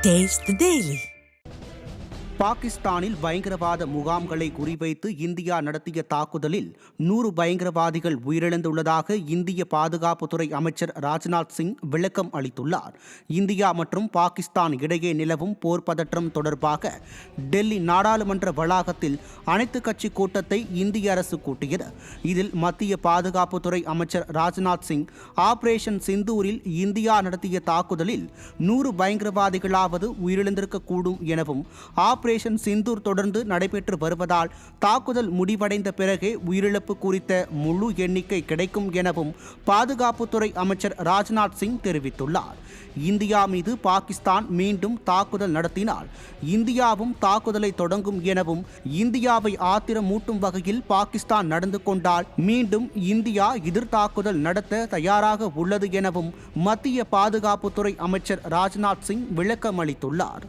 Taste the Daily. பாகிஸ்தானில் பயங்கரவாத முகாம்களை குறிவைத்து இந்தியா நடத்திய தாக்குதலில் 100 பயங்கரவாதிகள் உயிரிழந்துள்ளதாக இந்திய பாதுகாப்புத்துறை அமைச்சர் ராஜ்நாத் சிங் விளக்கம் அளித்துள்ளார். இந்தியா மற்றும் பாகிஸ்தான் இடையே நிலவும் போர் பதற்றம் தொடர்பாக டெல்லி நாடாளுமன்ற வளாகத்தில் அனைத்து கட்சி கூட்டத்தை இந்திய அரசு கூட்டியது. இதில் மத்திய பாதுகாப்புத்துறை அமைச்சர் ராஜ்நாத் சிங் ஆபரேஷன் சிந்தூரில் இந்தியா நடத்திய தாக்குதலில் 100 பயங்கரவாதிகளாவது உயிரிழந்திருக்கக்கூடும் எனவும் ஆபரேஷன் சிந்தூர் தொடர்ந்து நடைபெற்று வருவதால் தாக்குதல் முடிவடைந்த பிறகே உயிரிழப்பு குறித்த முழு எண்ணிக்கை கிடைக்கும் எனவும் பாதுகாப்புத்துறை அமைச்சர் ராஜ்நாத் சிங் தெரிவித்துள்ளார். இந்தியா மீது பாகிஸ்தான் மீண்டும் தாக்குதல் நடத்தினால் இந்தியாவும் தாக்குதலை தொடங்கும் எனவும், இந்தியாவை ஆத்திரமூட்டும் வகையில் பாகிஸ்தான் நடந்து கொண்டால் மீண்டும் இந்தியா எதிர்த்தாக்குதல் நடத்த தயாராக உள்ளது எனவும் மத்திய பாதுகாப்புத்துறை அமைச்சர் ராஜ்நாத் சிங் விளக்கம் அளித்துள்ளார்.